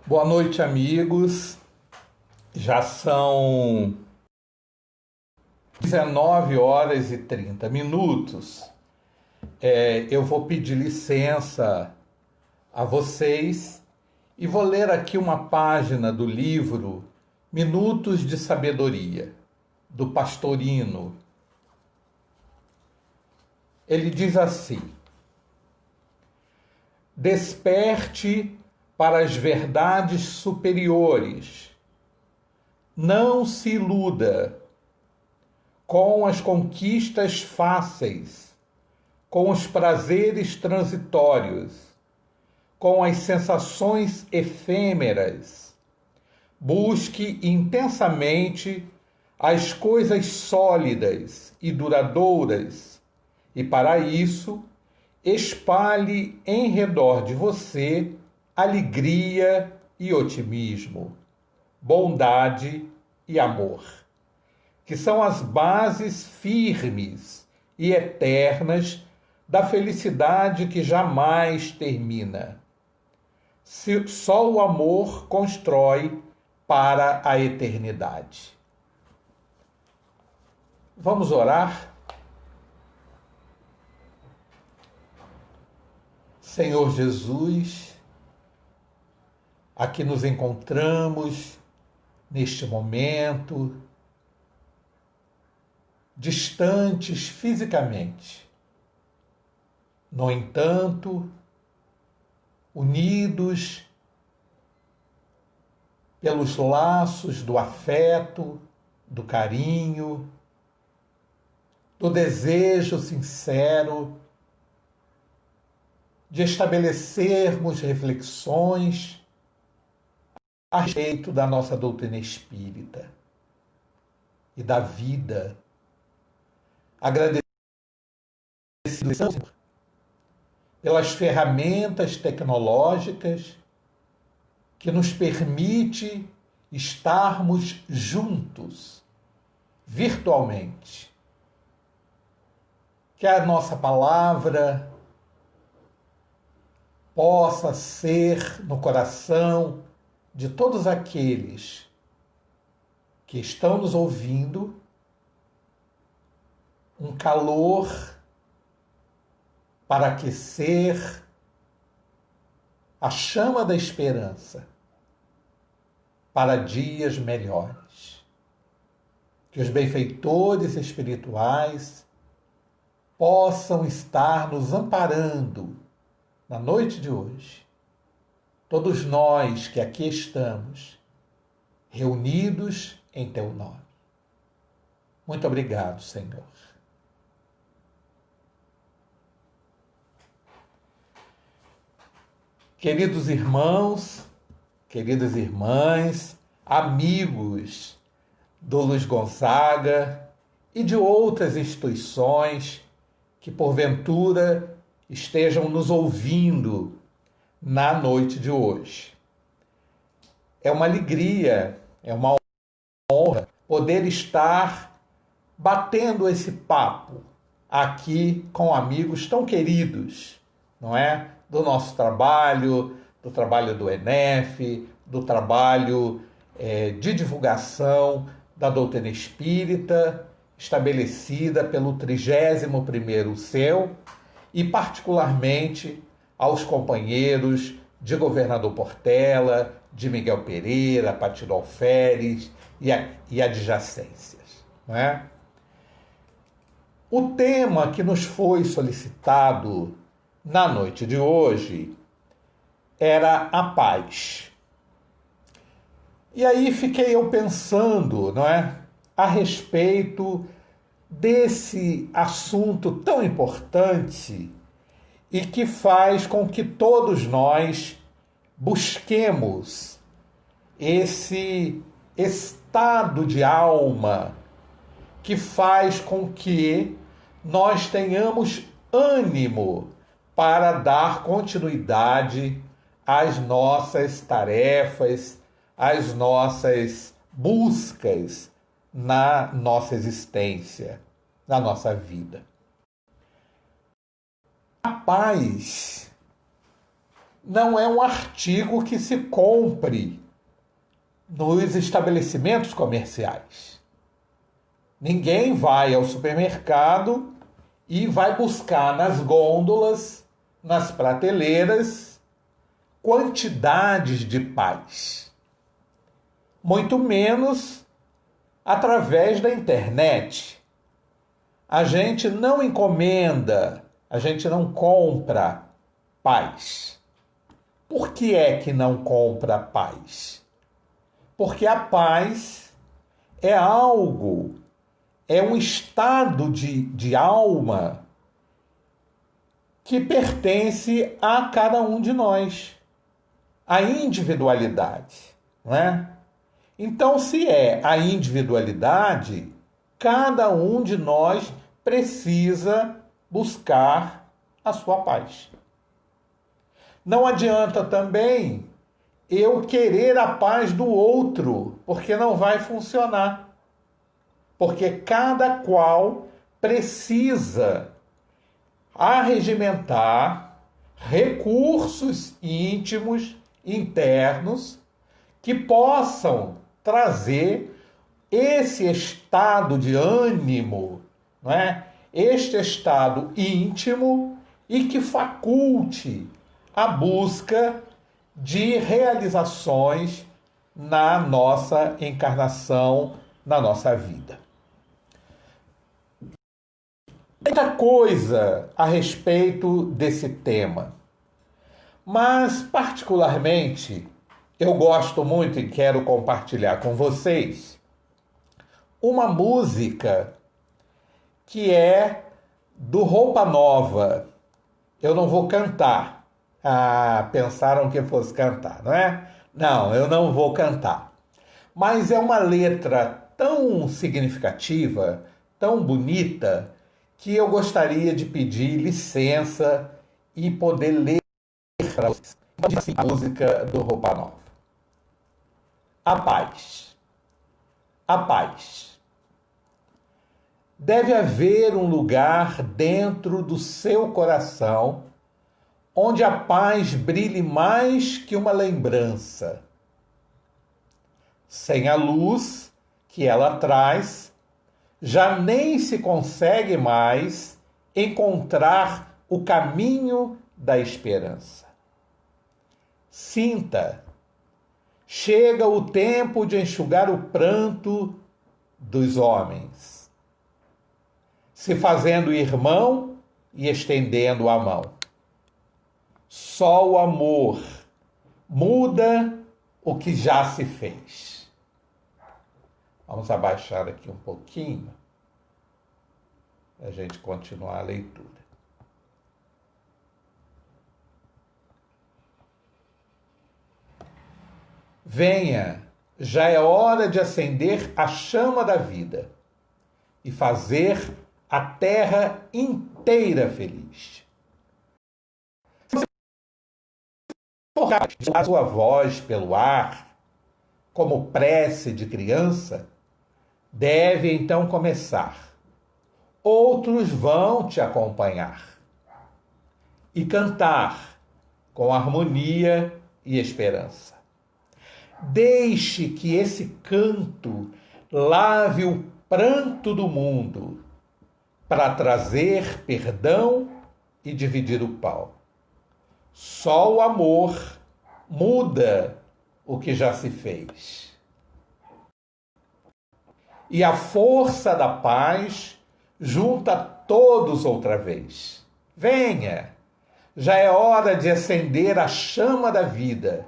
Boa noite, amigos. Já são 19 horas e 30 minutos. Eu vou pedir licença a vocês e vou ler aqui uma página do livro Minutos de Sabedoria, do Pastorino. Ele diz assim: desperte para as verdades superiores. Não se iluda com as conquistas fáceis, com os prazeres transitórios, com as sensações efêmeras. Busque intensamente as coisas sólidas e duradouras, e para isso espalhe em redor de você alegria e otimismo, bondade e amor, que são as bases firmes e eternas da felicidade que jamais termina. Só o amor constrói para a eternidade. Vamos orar? Senhor Jesus, aqui nos encontramos neste momento, distantes fisicamente. No entanto, unidos pelos laços do afeto, do carinho, do desejo sincero de estabelecermos reflexões a respeito da nossa doutrina espírita e da vida. Agradecidos pelas ferramentas tecnológicas que nos permite estarmos juntos, virtualmente. Que a nossa palavra possa ser no coração de todos aqueles que estão nos ouvindo um calor para aquecer a chama da esperança para dias melhores. Que os benfeitores espirituais possam estar nos amparando na noite de hoje. Todos nós que aqui estamos, reunidos em Teu nome. Muito obrigado, Senhor. Queridos irmãos, queridas irmãs, amigos do Luiz Gonzaga e de outras instituições que porventura estejam nos ouvindo na noite de hoje. É uma alegria, é uma honra poder estar batendo esse papo aqui com amigos tão queridos, não é? Do nosso trabalho, do trabalho do ENEF, do trabalho de divulgação da doutrina espírita, estabelecida pelo 31º CEU, e particularmente aos companheiros de Governador Portela, de Miguel Pereira, Patido Alferes e adjacências. Não é? O tema que nos foi solicitado na noite de hoje era a paz. E aí fiquei eu pensando, não é, a respeito desse assunto tão importante e que faz com que todos nós busquemos esse estado de alma que faz com que nós tenhamos ânimo para dar continuidade às nossas tarefas, às nossas buscas na nossa existência, na nossa vida. A paz não é um artigo que se compre nos estabelecimentos comerciais. Ninguém vai ao supermercado e vai buscar nas gôndolas, nas prateleiras, quantidades de paz. Muito menos através da internet. A gente não encomenda, a gente não compra paz. Por que é que não compra paz? Porque a paz é algo, é um estado de alma que pertence a cada um de nós, a individualidade, não é? Então, se é a individualidade, cada um de nós precisa buscar a sua paz. Não adianta também eu querer a paz do outro, porque não vai funcionar. Porque cada qual precisa arregimentar recursos íntimos, internos, que possam trazer esse estado de ânimo, não é? Este estado íntimo e que faculte a busca de realizações na nossa encarnação, na nossa vida. Muita coisa a respeito desse tema, mas particularmente eu gosto muito e quero compartilhar com vocês uma música que é do Roupa Nova. Eu não vou cantar. Ah, pensaram que eu fosse cantar, não é? Não, eu não vou cantar. Mas é uma letra tão significativa, tão bonita, que eu gostaria de pedir licença e poder ler para vocês. A música do Roupa Nova. A paz. A paz. Deve haver um lugar dentro do seu coração onde a paz brilhe mais que uma lembrança. Sem a luz que ela traz, já nem se consegue mais encontrar o caminho da esperança. Sinta, chega o tempo de enxugar o pranto dos homens, se fazendo irmão e estendendo a mão. Só o amor muda o que já se fez. Vamos abaixar aqui um pouquinho para a gente continuar a leitura. Venha, já é hora de acender a chama da vida e fazer a terra inteira feliz. A sua voz pelo ar, como prece de criança, deve então começar. Outros vão te acompanhar e cantar com harmonia e esperança. Deixe que esse canto lave o pranto do mundo para trazer perdão e dividir o pão. Só o amor muda o que já se fez. E a força da paz junta todos outra vez. Venha, já é hora de acender a chama da vida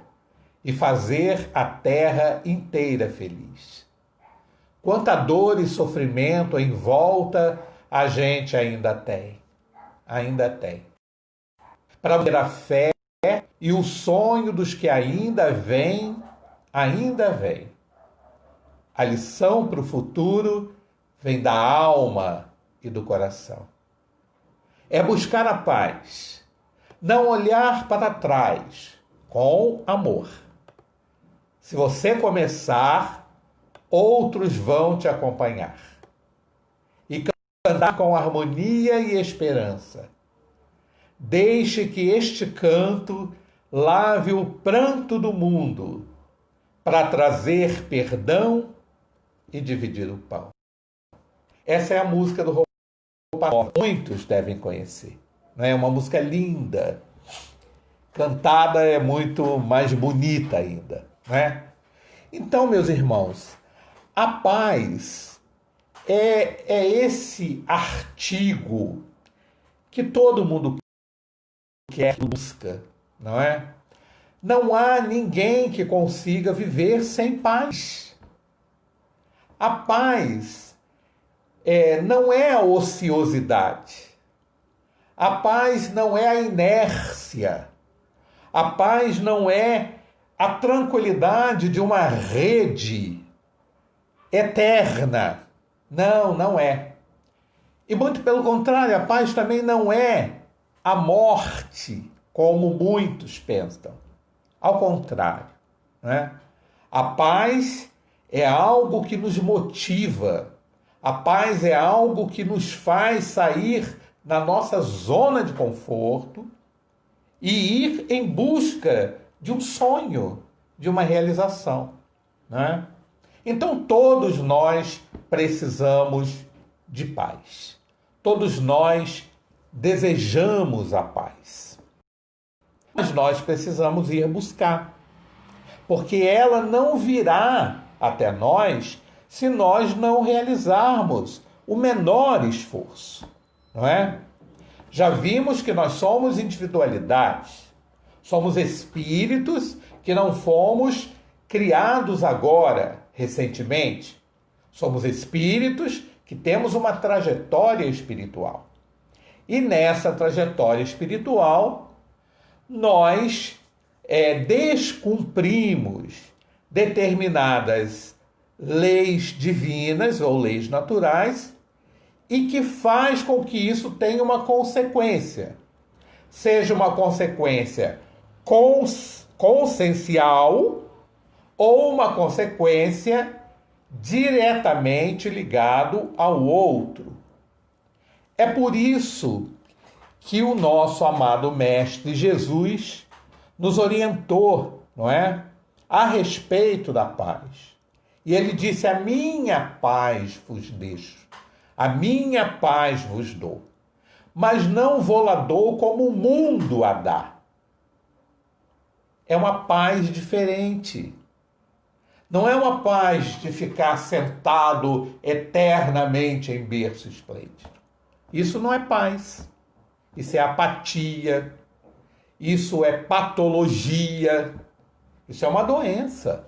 e fazer a terra inteira feliz. Quanta dor e sofrimento em volta a gente ainda tem. Ainda tem. Para ter a fé e o sonho dos que ainda vêm, ainda vem. A lição para o futuro vem da alma e do coração. É buscar a paz, não olhar para trás, com amor. Se você começar, outros vão te acompanhar. E cantar com harmonia e esperança. Deixe que este canto lave o pranto do mundo, para trazer perdão e dividir o pão. Essa é a música do Roupa Nova. Muitos devem conhecer. É uma música linda. Cantada é muito mais bonita ainda, né? Então, meus irmãos, a paz é esse artigo que todo mundo quer, busca, não é? Não há ninguém que consiga viver sem paz. A paz não é a ociosidade. A paz não é a inércia. A paz não é a tranquilidade de uma rede eterna. Não, não é. E muito pelo contrário, a paz também não é a morte, como muitos pensam. Ao contrário, né? A paz é algo que nos motiva. A paz é algo que nos faz sair da nossa zona de conforto e ir em busca de um sonho, de uma realização, né? Então todos nós precisamos de paz. Todos nós desejamos a paz. Mas nós precisamos ir buscar, porque ela não virá até nós se nós não realizarmos o menor esforço, não é? Já vimos que nós somos individualidades, somos espíritos que não fomos criados agora, recentemente. Somos espíritos que temos uma trajetória espiritual. E nessa trajetória espiritual, nós descumprimos determinadas leis divinas ou leis naturais e que faz com que isso tenha uma consequência. Seja uma consequência consciencial ou uma consequência diretamente ligado ao outro. É por isso que o nosso amado Mestre Jesus nos orientou, não é? A respeito da paz. E ele disse: a minha paz vos deixo, a minha paz vos dou, mas não vou-la dou como o mundo a dá. É uma paz diferente. Não é uma paz de ficar sentado eternamente em berço esplêndido. Isso não é paz. Isso é apatia. Isso é patologia. Isso é uma doença.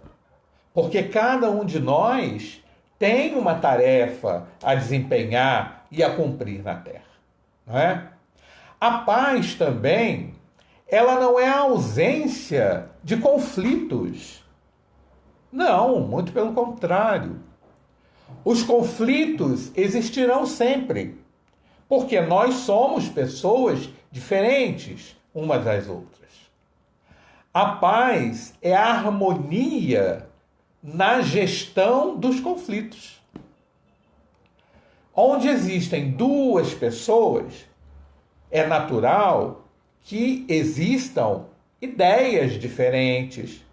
Porque cada um de nós tem uma tarefa a desempenhar e a cumprir na Terra, não é? A paz também, ela não é a ausência de conflitos. Não, muito pelo contrário. Os conflitos existirão sempre, porque nós somos pessoas diferentes umas das outras. A paz é a harmonia na gestão dos conflitos. Onde existem duas pessoas, é natural que existam ideias diferentes,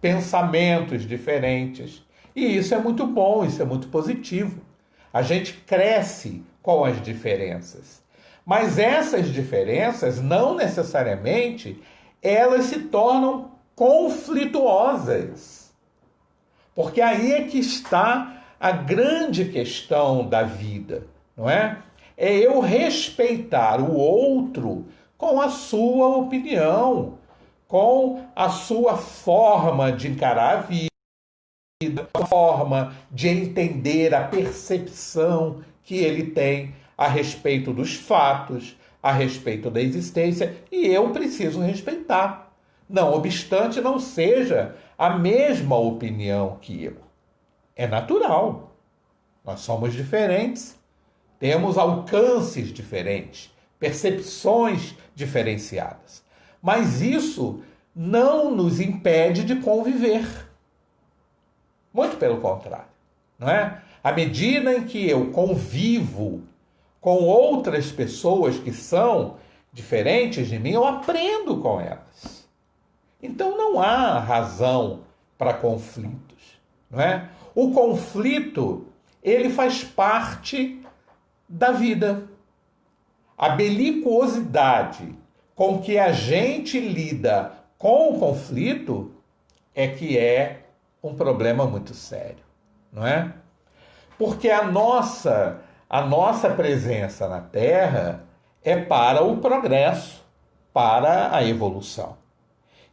pensamentos diferentes. E isso é muito bom, isso é muito positivo. A gente cresce com as diferenças. Mas essas diferenças, não necessariamente, elas se tornam conflituosas. Porque aí é que está a grande questão da vida, não é? É eu respeitar o outro com a sua opinião, com a sua forma de encarar a vida, a forma de entender a percepção que ele tem a respeito dos fatos, a respeito da existência, e eu preciso respeitar. Não obstante não seja a mesma opinião que eu. É natural. Nós somos diferentes, temos alcances diferentes, percepções diferenciadas. Mas isso não nos impede de conviver. Muito pelo contrário, não é? À medida em que eu convivo com outras pessoas que são diferentes de mim, eu aprendo com elas. Então não há razão para conflitos, não é? O conflito, ele faz parte da vida. A belicosidade com que a gente lida com o conflito é que é um problema muito sério, não é? Porque a nossa presença na Terra é para o progresso, para a evolução.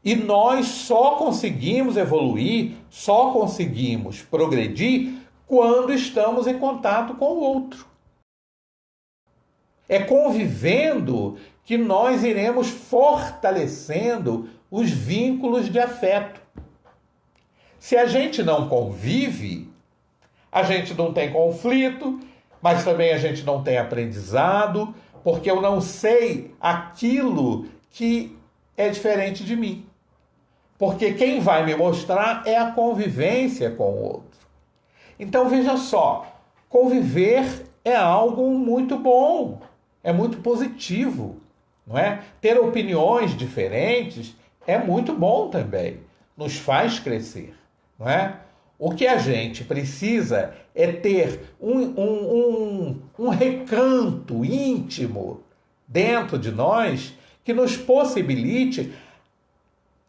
E nós só conseguimos evoluir, só conseguimos progredir quando estamos em contato com o outro. É convivendo que nós iremos fortalecendo os vínculos de afeto. Se a gente não convive, a gente não tem conflito, mas também a gente não tem aprendizado, porque eu não sei aquilo que é diferente de mim. Porque quem vai me mostrar é a convivência com o outro. Então veja só, conviver é algo muito bom, é muito positivo, não é? Ter opiniões diferentes é muito bom também, nos faz crescer, não é? O que a gente precisa é ter um recanto íntimo dentro de nós que nos possibilite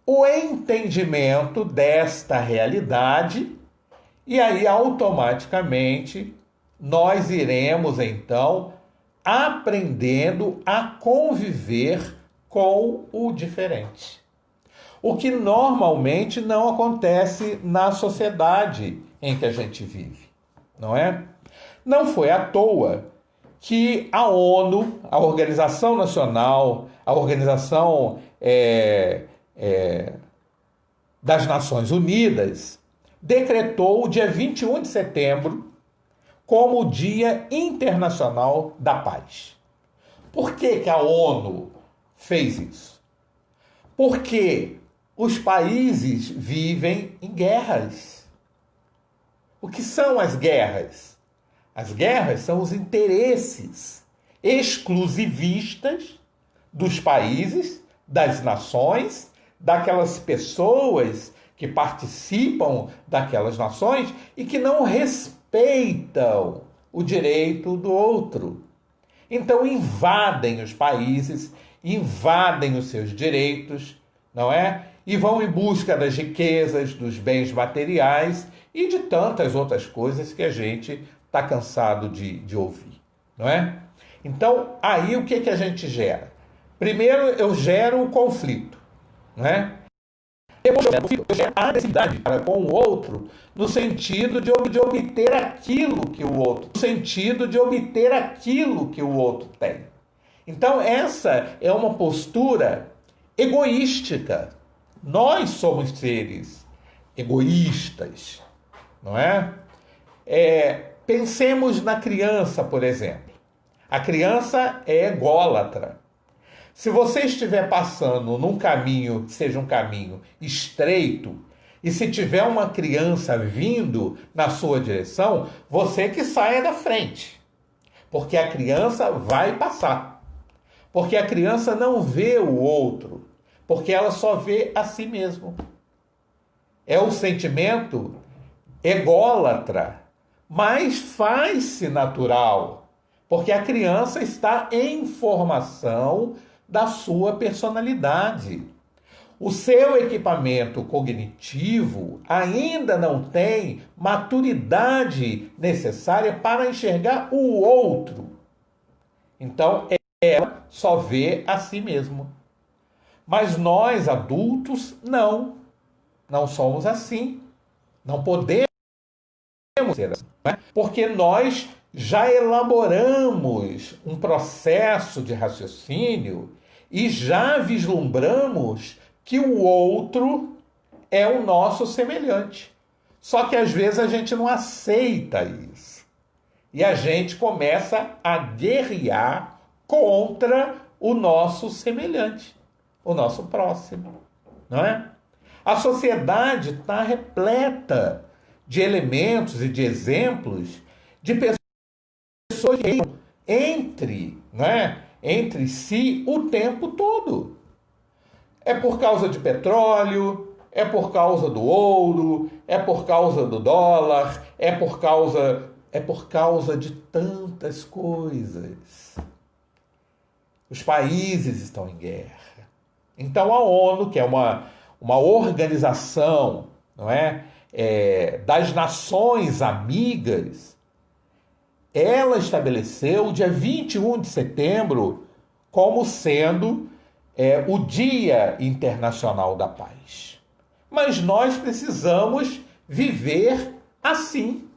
o entendimento desta realidade, e aí automaticamente nós iremos então aprendendo a conviver com o diferente. O que normalmente não acontece na sociedade em que a gente vive, não é? Não foi à toa que a ONU, a Organização Nacional, a Organização das Nações Unidas, decretou o dia 21 de setembro como o Dia Internacional da Paz. Por que a ONU fez isso? Porque os países vivem em guerras. O que são as guerras? As guerras são os interesses exclusivistas dos países, das nações, daquelas pessoas que participam daquelas nações e que não respeitam o direito do outro. Então invadem os países, invadem os seus direitos, não é? E vão em busca das riquezas, dos bens materiais e de tantas outras coisas que a gente está cansado de ouvir, não é? Então, aí o que a gente gera? Primeiro eu gero o conflito, não é? Depois eu gero a agressividade com o outro, no sentido de obter aquilo que o outro, no sentido de obter aquilo que o outro tem. Então, essa é uma postura egoística. Nós somos seres egoístas, não é? Pensemos na criança, por exemplo. A criança é ególatra. Se você estiver passando num caminho que seja um caminho estreito, e se tiver uma criança vindo na sua direção, você que saia da frente. Porque a criança vai passar. Porque a criança não vê o outro. Porque ela só vê a si mesma. É o sentimento ególatra, mas faz-se natural. Porque a criança está em formação da sua personalidade. O seu equipamento cognitivo ainda não tem maturidade necessária para enxergar o outro. Então, ela só vê a si mesmo. Mas nós, adultos, não somos assim. Não podemos ser assim, né? Porque nós já elaboramos um processo de raciocínio e já vislumbramos que o outro é o nosso semelhante. Só que às vezes a gente não aceita isso. E a gente começa a guerrear contra o nosso semelhante, o nosso próximo, não é? A sociedade está repleta de elementos e de exemplos de pessoas que entre si o tempo todo. É por causa de petróleo, é por causa do ouro, é por causa do dólar, é por causa de tantas coisas. Os países estão em guerra. Então a ONU, que é uma organização, não é, das nações amigas, ela estabeleceu o dia 21 de setembro como sendo o Dia Internacional da Paz. Mas nós precisamos viver assim,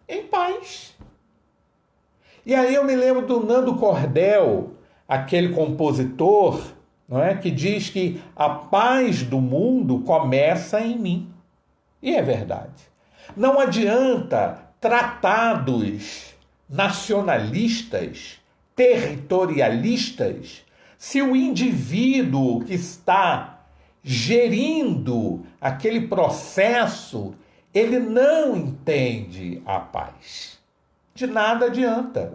em paz. E aí eu me lembro do Nando Cordel, aquele compositor, não é, que diz que a paz do mundo começa em mim. E é verdade. Não adianta tratados nacionalistas, territorialistas, se o indivíduo que está gerindo aquele processo, ele não entende a paz. De nada adianta.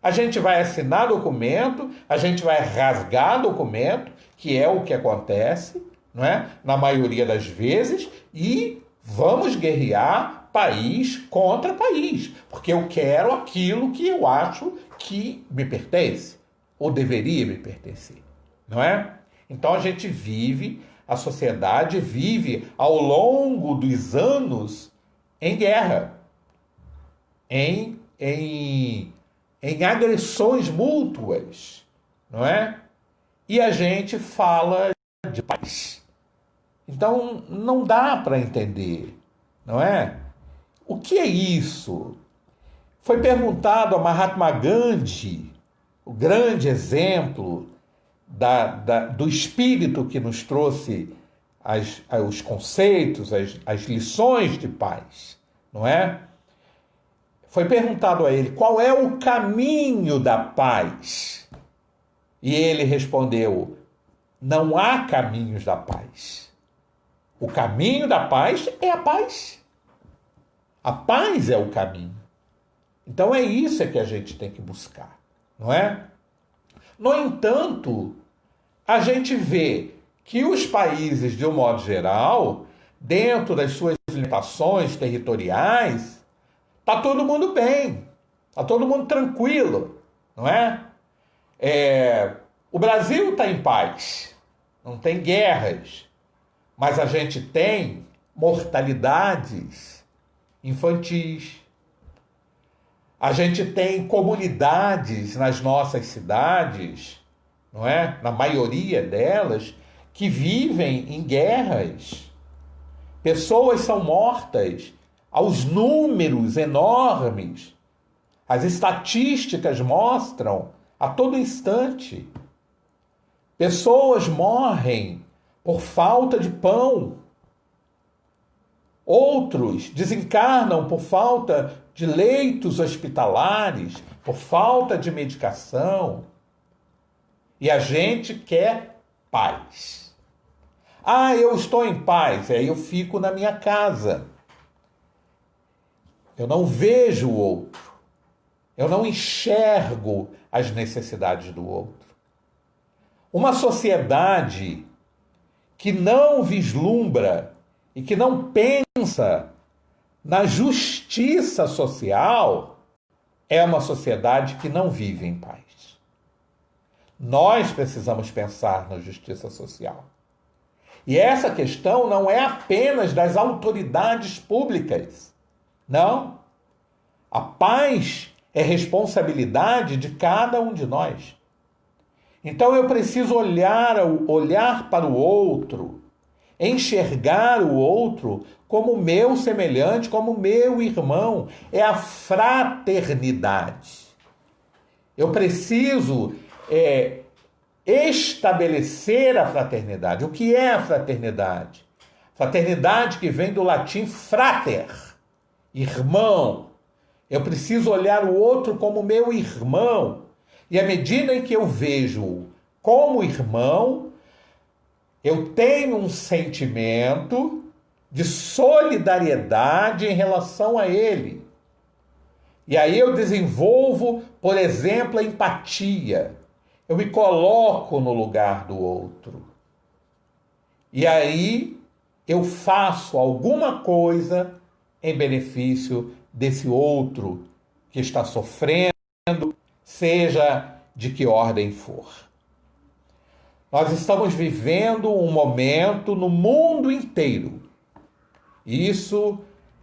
A gente vai assinar documento, a gente vai rasgar documento, que é o que acontece, não é? Na maioria das vezes, e vamos guerrear país contra país, porque eu quero aquilo que eu acho que me pertence, ou deveria me pertencer, não é? Então a sociedade vive ao longo dos anos em guerra, em agressões mútuas, não é? E a gente fala de paz. Então não dá para entender, não é? O que é isso? Foi perguntado a Mahatma Gandhi, o grande exemplo do espírito que nos trouxe os conceitos, as lições de paz, não é? Foi perguntado a ele qual é o caminho da paz. E ele respondeu: não há caminhos da paz. O caminho da paz é a paz. A paz é o caminho. Então é isso que a gente tem que buscar, não é? No entanto, a gente vê que os países, de um modo geral, dentro das suas limitações territoriais, está todo mundo bem, está todo mundo tranquilo, não é? O Brasil está em paz, não tem guerras, mas a gente tem mortalidades infantis. A gente tem comunidades nas nossas cidades, não é? Na maioria delas, que vivem em guerras. Pessoas são mortas aos números enormes. As estatísticas mostram a todo instante. Pessoas morrem por falta de pão. Outros desencarnam por falta de leitos hospitalares, por falta de medicação. E a gente quer paz. Eu estou em paz, aí eu fico na minha casa. Eu não vejo o outro. Eu não enxergo as necessidades do outro. Uma sociedade que não vislumbra e que não pensa na justiça social é uma sociedade que não vive em paz. Nós precisamos pensar na justiça social. E essa questão não é apenas das autoridades públicas. Não. A paz é responsabilidade de cada um de nós. Então eu preciso olhar para o outro, enxergar o outro como meu semelhante, como meu irmão. É a fraternidade. Eu preciso estabelecer a fraternidade. O que é a fraternidade? Fraternidade que vem do latim frater, irmão. Eu preciso olhar o outro como meu irmão. E à medida em que eu vejo como irmão, eu tenho um sentimento de solidariedade em relação a ele. E aí eu desenvolvo, por exemplo, a empatia. Eu me coloco no lugar do outro. E aí eu faço alguma coisa em benefício desse outro que está sofrendo, seja de que ordem for. Nós estamos vivendo um momento no mundo inteiro. E isso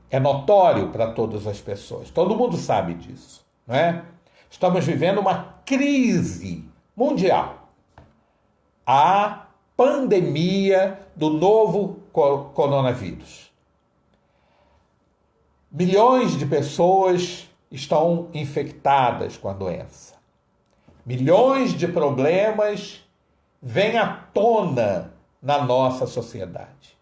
é notório para todas as pessoas. Todo mundo sabe disso, não é? Estamos vivendo uma crise mundial. A pandemia do novo coronavírus. Milhões de pessoas estão infectadas com a doença. Milhões de problemas vêm à tona na nossa sociedade.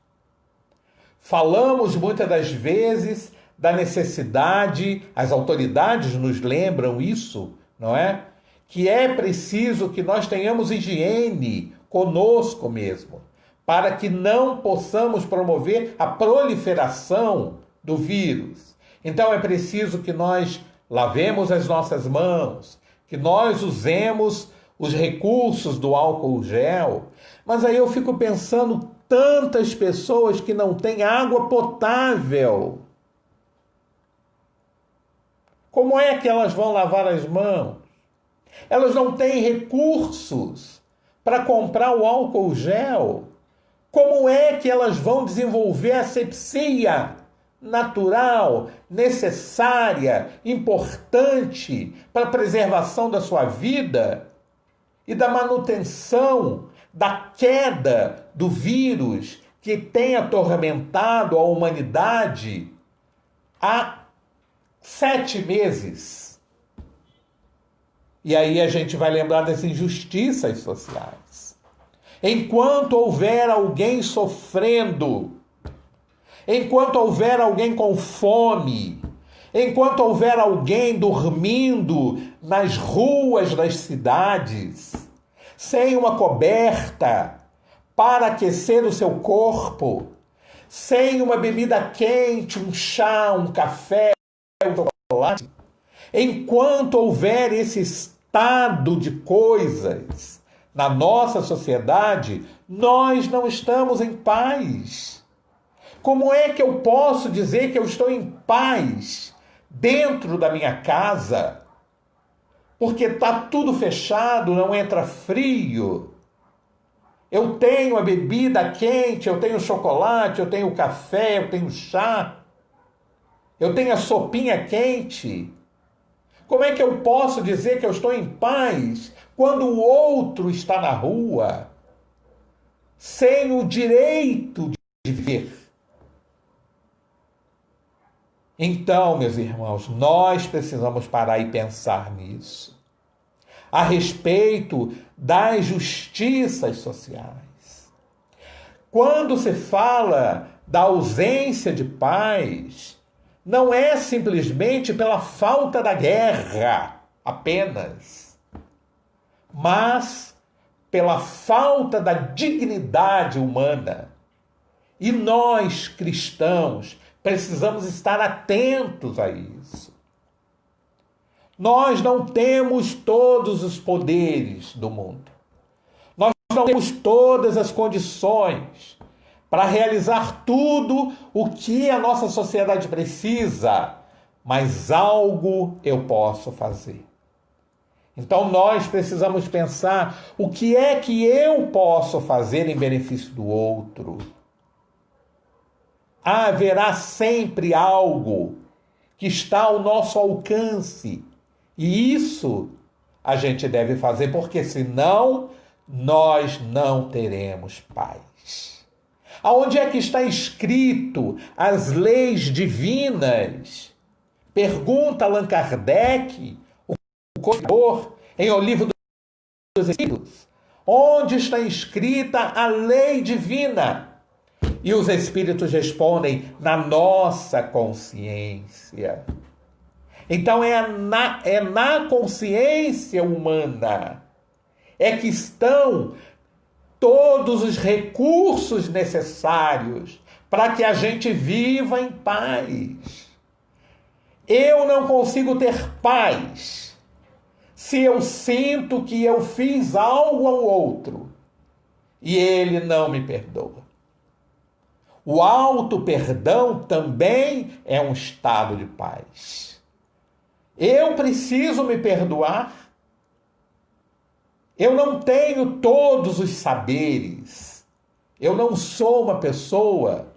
Falamos muitas das vezes da necessidade, as autoridades nos lembram isso, não é? Que é preciso que nós tenhamos higiene conosco mesmo, para que não possamos promover a proliferação do vírus. Então é preciso que nós lavemos as nossas mãos, que nós usemos os recursos do álcool gel. Mas aí eu fico pensando tantas pessoas que não têm água potável. Como é que elas vão lavar as mãos? Elas não têm recursos para comprar o álcool gel. Como é que elas vão desenvolver a asepsia natural, necessária, importante para a preservação da sua vida e da manutenção da queda do vírus que tem atormentado a humanidade há 7 meses? E aí a gente vai lembrar das injustiças sociais. Enquanto houver alguém sofrendo, enquanto houver alguém com fome, enquanto houver alguém dormindo nas ruas das cidades, sem uma coberta para aquecer o seu corpo, sem uma bebida quente, um chá, um café, um chocolate, enquanto houver esse estado de coisas na nossa sociedade, nós não estamos em paz. Como é que eu posso dizer que eu estou em paz dentro da minha casa? Porque está tudo fechado, não entra frio. Eu tenho a bebida quente, eu tenho chocolate, eu tenho café, eu tenho chá. Eu tenho a sopinha quente. Como é que eu posso dizer que eu estou em paz quando o outro está na rua sem o direito de viver? Então, meus irmãos, nós precisamos parar e pensar nisso. A respeito das justiças sociais. Quando se fala da ausência de paz, não é simplesmente pela falta da guerra apenas, mas pela falta da dignidade humana. E nós, cristãos, precisamos estar atentos a isso. Nós não temos todos os poderes do mundo. Nós não temos todas as condições para realizar tudo o que a nossa sociedade precisa, mas algo eu posso fazer. Então nós precisamos pensar o que é que eu posso fazer em benefício do outro. Haverá sempre algo que está ao nosso alcance. E isso a gente deve fazer, porque senão nós não teremos paz. Aonde é que está escrito as leis divinas? Pergunta Allan Kardec, o conhecedor, em O Livro dos Espíritos. Onde está escrita a lei divina? E os Espíritos respondem, na nossa consciência. Então é na consciência humana é que estão todos os recursos necessários para que a gente viva em paz. Eu não consigo ter paz se eu sinto que eu fiz algo ao outro e ele não me perdoa. O auto-perdão também é um estado de paz. Eu preciso me perdoar. Eu não tenho todos os saberes. Eu não sou uma pessoa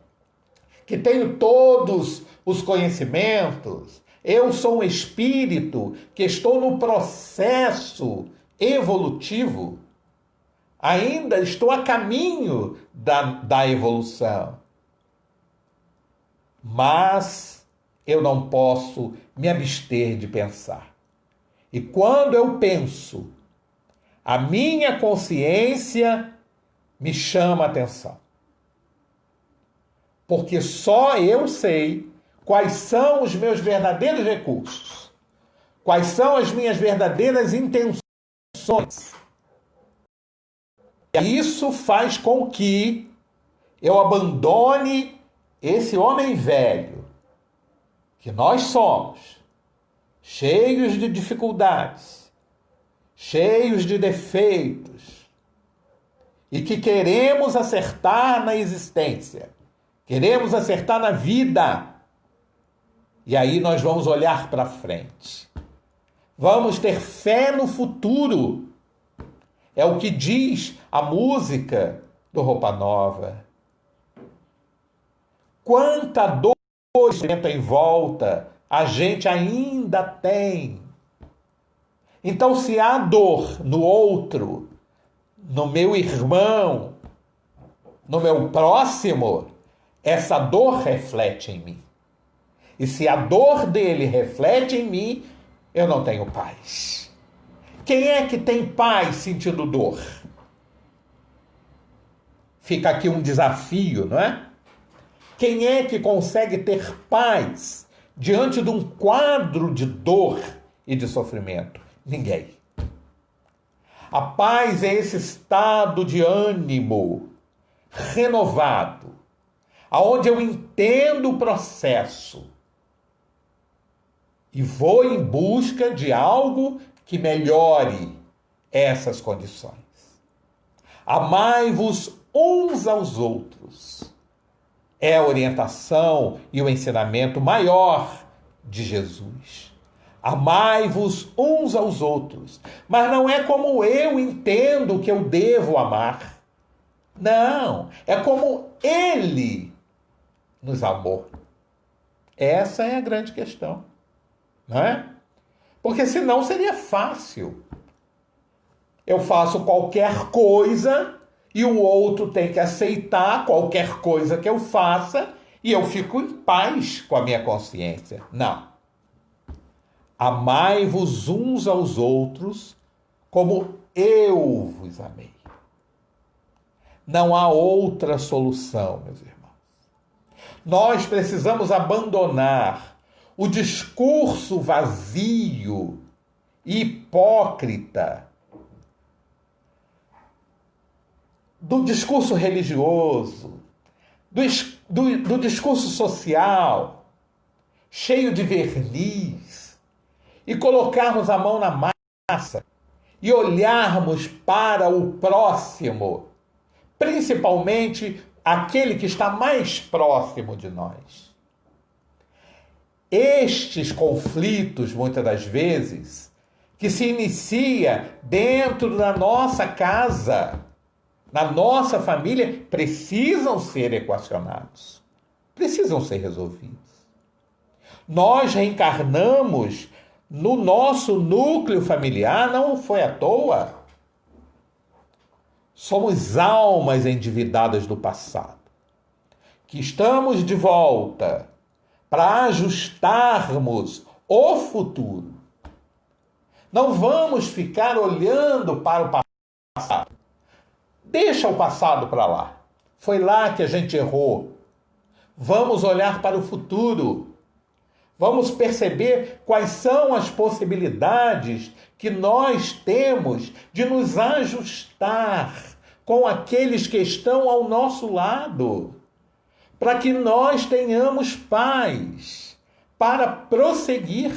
que tenho todos os conhecimentos. Eu sou um espírito que estou no processo evolutivo. Ainda estou a caminho da evolução. Mas eu não posso me abster de pensar. E quando eu penso, a minha consciência me chama a atenção. Porque só eu sei quais são os meus verdadeiros recursos, quais são as minhas verdadeiras intenções. E isso faz com que eu abandone esse homem velho, que nós somos, cheios de dificuldades, cheios de defeitos, e que queremos acertar na existência, queremos acertar na vida. E aí nós vamos olhar para frente. Vamos ter fé no futuro. É o que diz a música do Roupa Nova. Quanta dor em volta a gente ainda tem. Então, se há dor no outro, no meu irmão, no meu próximo, essa dor reflete em mim. E se a dor dele reflete em mim, eu não tenho paz. Quem é que tem paz sentindo dor? Fica aqui um desafio, não é? Quem é que consegue ter paz diante de um quadro de dor e de sofrimento? Ninguém. A paz é esse estado de ânimo renovado, aonde eu entendo o processo e vou em busca de algo que melhore essas condições. Amai-vos uns aos outros. É a orientação e o ensinamento maior de Jesus. Amai-vos uns aos outros. Mas não é como eu entendo que eu devo amar. Não, é como Ele nos amou. Essa é a grande questão. Não é? Porque senão seria fácil. Eu faço qualquer coisa e o outro tem que aceitar qualquer coisa que eu faça e eu fico em paz com a minha consciência. Não. Amai-vos uns aos outros como eu vos amei. Não há outra solução, meus irmãos. Nós precisamos abandonar o discurso vazio e hipócrita do discurso religioso, do discurso social, cheio de verniz, e colocarmos a mão na massa e olharmos para o próximo, principalmente aquele que está mais próximo de nós. Estes conflitos, muitas das vezes, que se inicia dentro da nossa casa, na nossa família, precisam ser equacionados, precisam ser resolvidos. Nós reencarnamos no nosso núcleo familiar, não foi à toa. Somos almas endividadas do passado, que estamos de volta para ajustarmos o futuro. Não vamos ficar olhando para o passado. Deixa o passado para lá. Foi lá que a gente errou. Vamos olhar para o futuro. Vamos perceber quais são as possibilidades que nós temos de nos ajustar com aqueles que estão ao nosso lado, para que nós tenhamos paz para prosseguir.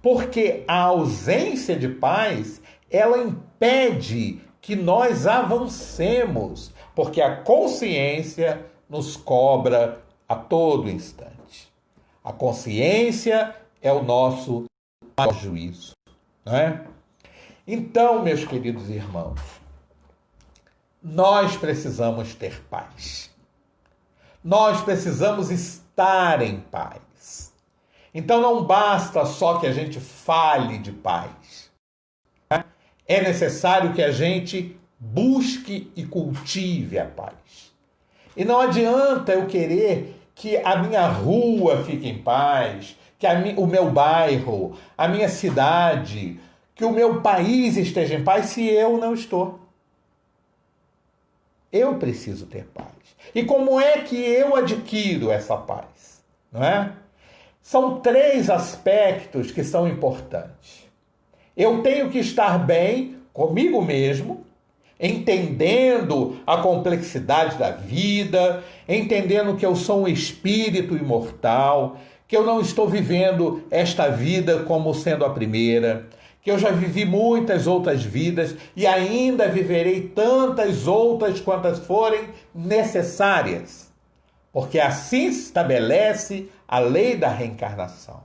Porque a ausência de paz, ela impede que nós avancemos, porque a consciência nos cobra a todo instante. A consciência é o nosso maior juízo, não é? Então, meus queridos irmãos, nós precisamos ter paz. Nós precisamos estar em paz. Então não basta só que a gente fale de paz. É necessário que a gente busque e cultive a paz. E não adianta eu querer que a minha rua fique em paz, que o meu bairro, a minha cidade, que o meu país esteja em paz se eu não estou. Eu preciso ter paz. E como é que eu adquiro essa paz? Não é? São 3 aspectos que são importantes. Eu tenho que estar bem comigo mesmo, entendendo a complexidade da vida, entendendo que eu sou um espírito imortal, que eu não estou vivendo esta vida como sendo a primeira, que eu já vivi muitas outras vidas e ainda viverei tantas outras quantas forem necessárias, porque assim se estabelece a lei da reencarnação.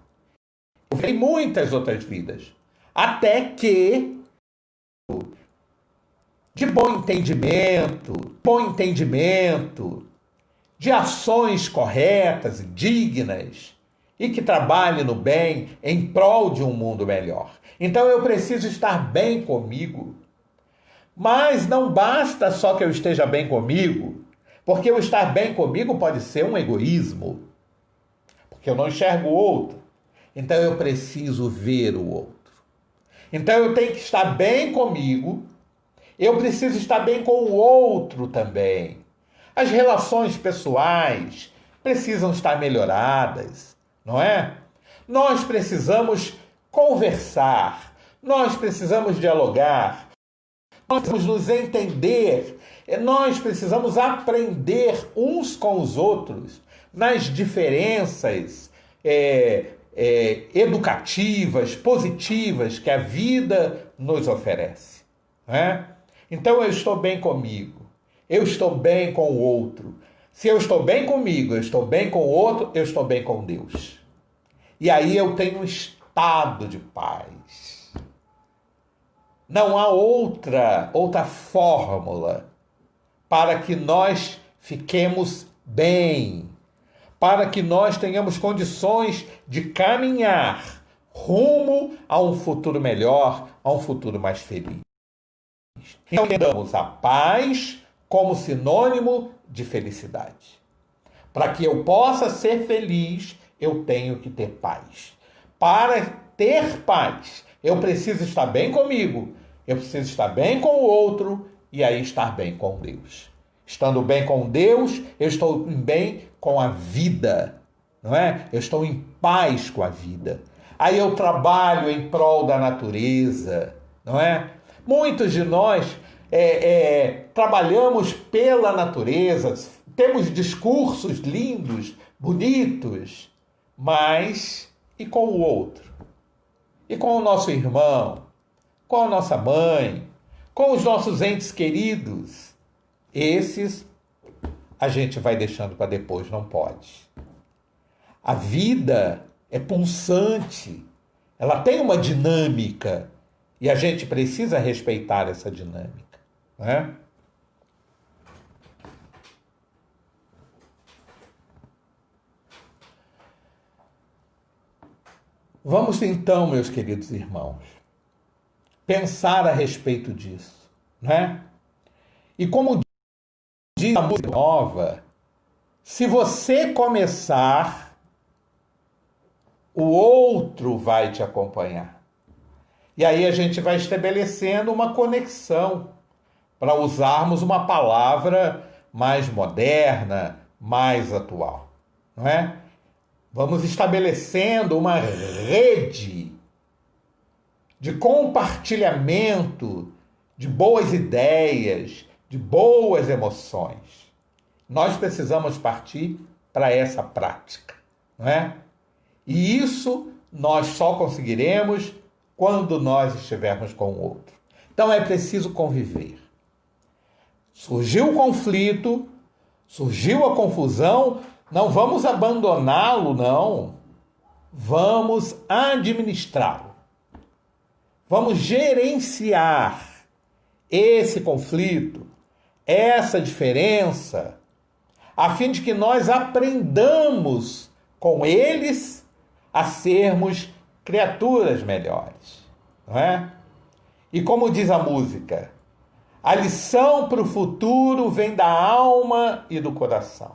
Eu vivi muitas outras vidas, até que, de bom entendimento, de ações corretas e dignas, e que trabalhe no bem em prol de um mundo melhor. Então eu preciso estar bem comigo. Mas não basta só que eu esteja bem comigo, porque eu estar bem comigo pode ser um egoísmo, porque eu não enxergo o outro. Então eu preciso ver o outro. Então eu tenho que estar bem comigo, eu preciso estar bem com o outro também. As relações pessoais precisam estar melhoradas, não é? Nós precisamos conversar, nós precisamos dialogar, nós precisamos nos entender, nós precisamos aprender uns com os outros nas diferenças educativas, positivas que a vida nos oferece, não é? Então eu estou bem comigo, eu estou bem com o outro. Se eu estou bem comigo, eu estou bem com o outro, eu estou bem com Deus. E aí eu tenho um estado de paz. Não há outra fórmula para que nós fiquemos bem, para que nós tenhamos condições de caminhar rumo a um futuro melhor, a um futuro mais feliz. Então, entendamos a paz como sinônimo de felicidade. Para que eu possa ser feliz, eu tenho que ter paz. Para ter paz, eu preciso estar bem comigo, eu preciso estar bem com o outro e aí estar bem com Deus. Estando bem com Deus, eu estou bem com a vida, não é? Eu estou em paz com a vida. Aí eu trabalho em prol da natureza, não é? Muitos de nós trabalhamos pela natureza, temos discursos lindos, bonitos, mas e com o outro? E com o nosso irmão? Com a nossa mãe? Com os nossos entes queridos? Esses a gente vai deixando para depois, não pode. A vida é pulsante, ela tem uma dinâmica e a gente precisa respeitar essa dinâmica, né? Vamos então, meus queridos irmãos, pensar a respeito disso, né? E como diz a música nova, se você começar, o outro vai te acompanhar. E aí a gente vai estabelecendo uma conexão para usarmos uma palavra mais moderna, mais atual, não é? Vamos estabelecendo uma rede de compartilhamento de boas ideias, de boas emoções. Nós precisamos partir para essa prática, não é? E isso nós só conseguiremos quando nós estivermos com o outro. Então é preciso conviver. Surgiu o conflito, Surgiu a confusão, não vamos abandoná-lo, não. Vamos administrá-lo. Vamos gerenciar esse conflito, essa diferença, a fim de que nós aprendamos com eles a sermos criaturas melhores, não é? E como diz a música, a lição para o futuro vem da alma e do coração.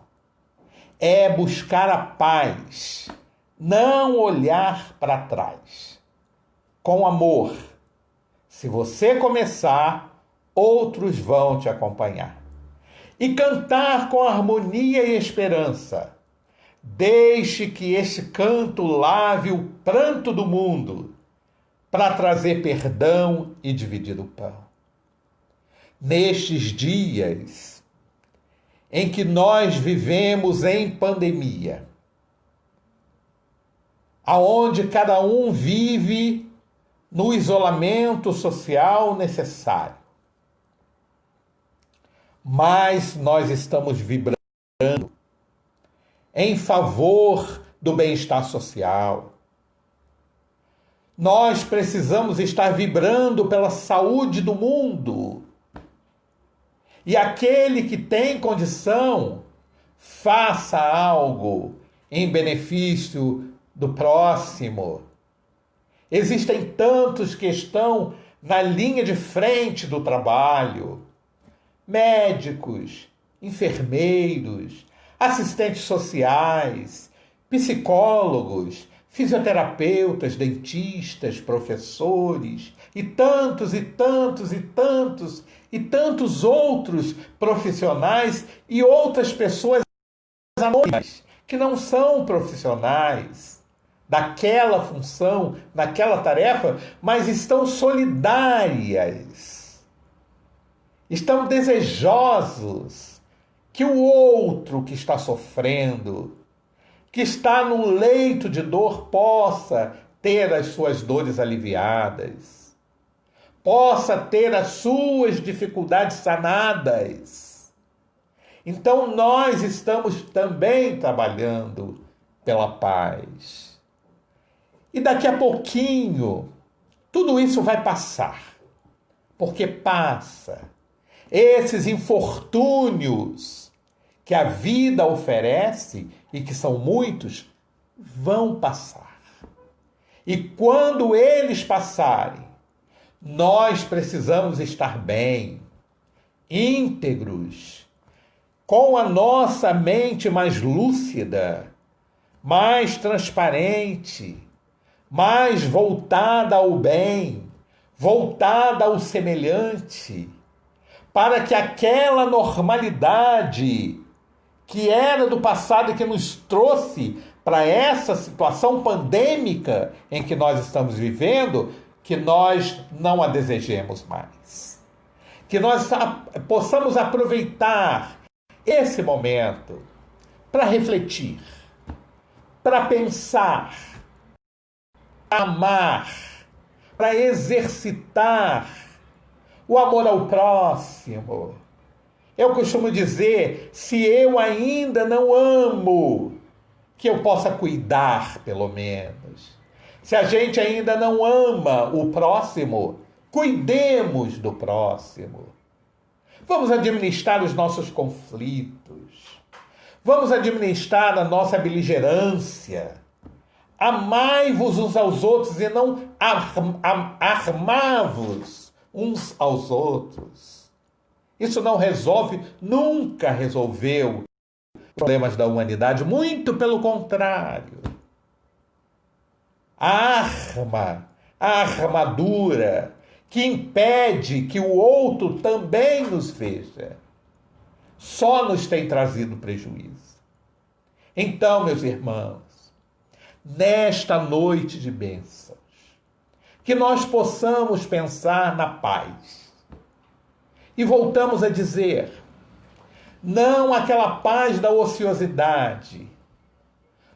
É buscar a paz, não olhar para trás. Com amor. Se você começar, outros vão te acompanhar. E cantar com harmonia e esperança. Deixe que este canto lave o pranto do mundo para trazer perdão e dividir o pão. Nestes dias em que nós vivemos em pandemia, aonde cada um vive no isolamento social necessário, mas nós estamos vibrando em favor do bem-estar social. Nós precisamos estar vibrando pela saúde do mundo. E aquele que tem condição, faça algo em benefício do próximo. Existem tantos que estão na linha de frente do trabalho. Médicos, enfermeiros, assistentes sociais, psicólogos, fisioterapeutas, dentistas, professores e tantos e tantos e tantos e tantos outros profissionais e outras pessoas anônimas que não são profissionais daquela função, daquela tarefa, mas estão solidárias, estão desejosos que o outro que está sofrendo, que está num leito de dor, possa ter as suas dores aliviadas, possa ter as suas dificuldades sanadas. Então nós estamos também trabalhando pela paz. E daqui a pouquinho, tudo isso vai passar, porque passa. Esses infortúnios que a vida oferece, e que são muitos, vão passar. E quando eles passarem, nós precisamos estar bem, íntegros, com a nossa mente mais lúcida, mais transparente, mais voltada ao bem, voltada ao semelhante, para que aquela normalidade que era do passado e que nos trouxe para essa situação pandêmica em que nós estamos vivendo, que nós não a desejemos mais. Que nós possamos aproveitar esse momento para refletir, para pensar, para amar, para exercitar o amor ao próximo. Eu costumo dizer, se eu ainda não amo, que eu possa cuidar, pelo menos. Se a gente ainda não ama o próximo, cuidemos do próximo. Vamos administrar os nossos conflitos. Vamos administrar a nossa beligerância. Amai-vos uns aos outros e não armai-vos uns aos outros. Isso não resolve, nunca resolveu os problemas da humanidade, muito pelo contrário. A armadura que impede que o outro também nos veja, só nos tem trazido prejuízo. Então, meus irmãos, nesta noite de bênçãos, que nós possamos pensar na paz. E voltamos a dizer, não aquela paz da ociosidade,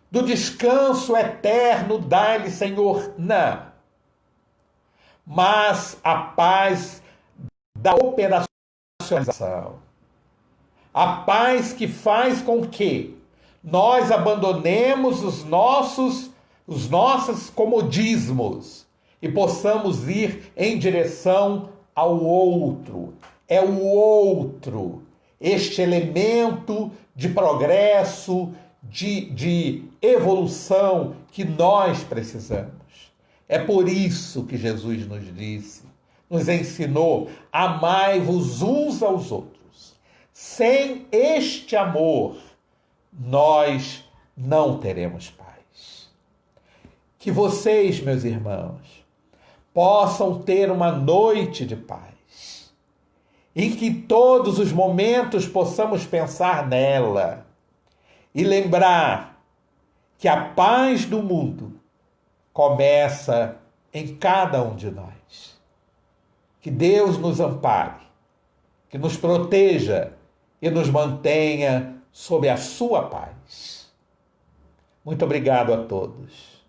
do descanso eterno, dai-lhe, Senhor, não. Mas a paz da operacionalização, A paz que faz com que nós abandonemos os nossos comodismos e possamos ir em direção ao outro. É o outro, este elemento de progresso, de evolução que nós precisamos. É por isso que Jesus nos ensinou: amai-vos uns aos outros. Sem este amor, nós não teremos paz. Que vocês, meus irmãos, possam ter uma noite de paz, em que todos os momentos possamos pensar nela e lembrar que a paz do mundo começa em cada um de nós. Que Deus nos ampare, que nos proteja e nos mantenha sob a sua paz. Muito obrigado a todos.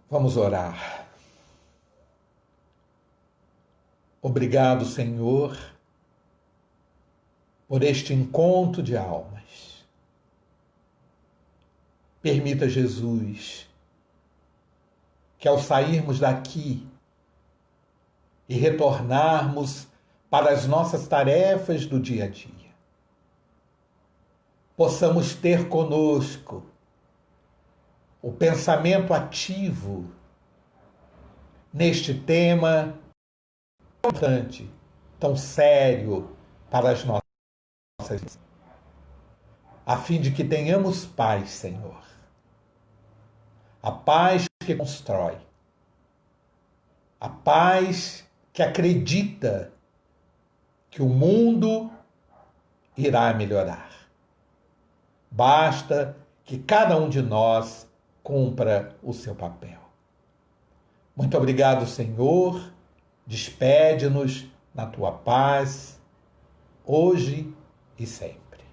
Vamos orar. Obrigado, Senhor, por este encontro de almas. Permita, Jesus, que ao sairmos daqui e retornarmos para as nossas tarefas do dia a dia, possamos ter conosco o pensamento ativo neste tema tão importante, tão sério para as nossas vidas, a fim de que tenhamos paz, Senhor. A paz que constrói, a paz que acredita que o mundo irá melhorar. Basta que cada um de nós cumpra o seu papel. Muito obrigado, Senhor. Despede-nos na tua paz, hoje e sempre.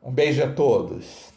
Um beijo a todos.